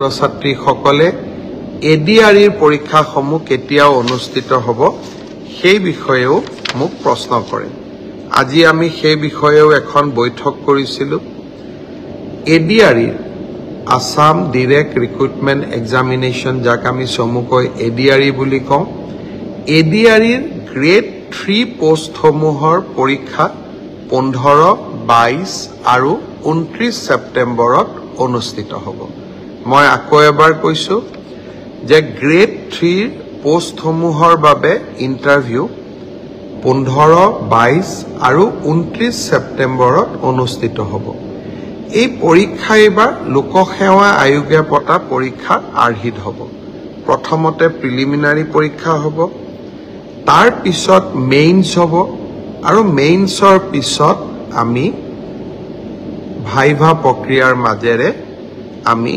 ছাত্ৰীসকলে এডিআৰইৰ পৰীক্ষাসমূহ কেতিয়া অনুষ্ঠিত হ'ব সেই বিষয়েও মোক প্ৰশ্ন কৰে। আজি আমি সেই বিষয়েও এখন বৈঠক কৰিছিলোঁ। এডিআৰইৰ আসাম ডাইৰেক্ট ৰিক্ৰুটমেণ্ট এক্সামিনেশ্যন, যাক আমি চমুকৈ এডিআৰই বুলি কওঁ, এডিআৰইৰ গ্ৰেড 3 পোষ্টসমূহৰ পৰীক্ষা 15, 22 আৰু 29 ছেপ্টেম্বৰত অনুষ্ঠিত হ'ব। মই আকৌ এবাৰ কৈছো যে গ্ৰেড 3 পোষ্টসমূহৰ বাবে ইণ্টাৰভিউ 15, 22 আৰু 29 ছেপ্টেম্বৰত অনুষ্ঠিত হ'ব। এই পৰীক্ষা এইবাৰ লোকসেৱা আয়োগে পতা পৰীক্ষাৰ আৰ্হিত হ'ব। প্ৰথমতে প্ৰিলিমিনাৰী পৰীক্ষা হ'ব, তাৰ পিছত মেইনছ হ'ব আৰু মেইনছৰ পিছত আমি ভাইভা প্ৰক্ৰিয়াৰ মাজেৰে আমি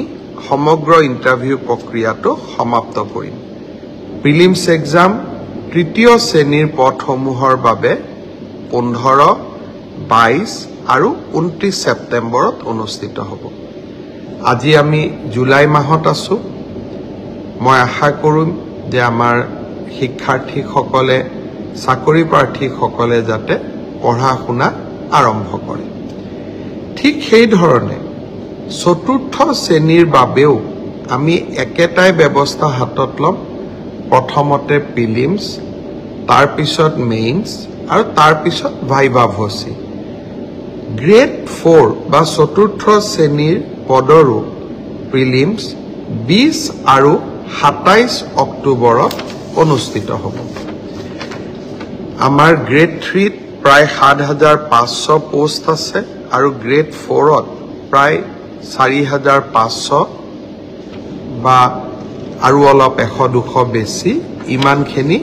সমগ্ৰ ইণ্টাৰভিউ প্ৰক্ৰিয়াটো সমাপ্ত কৰিম। প্ৰিলিমছ এক্সাম তৃতীয় শ্ৰেণীৰ পদসমূহৰ বাবে 15, 22 আৰু 29 ছেপ্টেম্বৰত অনুষ্ঠিত হ'ব। আজি আমি জুলাই মাহত আছো। মই আশা কৰিম যে আমাৰ শিক্ষাৰ্থীসকলে, চাকৰি প্ৰাৰ্থীসকলে যাতে পঢ়া শুনা আৰম্ভ কৰে। ঠিক সেই ধৰণে চতুৰ্থ শ্ৰেণীৰ বাবেও আমি একেটাই ব্যৱস্থা হাতত ল'ম। প্ৰথমতে প্ৰিলিমছ, তাৰ পিছত মেইনছ আৰু তাৰ পিছত ভাইভা ভচি। গ্ৰেড 4 বা চতুৰ্থ শ্ৰেণীৰ পদৰো প্ৰিলিমছ 20 আৰু 27 অক্টোবৰত অনুষ্ঠিত হ'ব। আমাৰ গ্ৰেড 3ত প্ৰায় 7,500 পোষ্ট আছে আৰু গ্ৰেড 4ত প্ৰায় 4,500 বা আৰু অলপ 100-200 বেছি, ইমানখিনি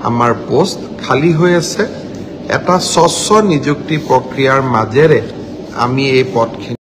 আমাৰ পোষ্ট খালী হৈ আছে। এটা স্বচ্ছ নিযুক্তি প্ৰক্ৰিয়াৰ মাজেৰে আমি এই পদখিনি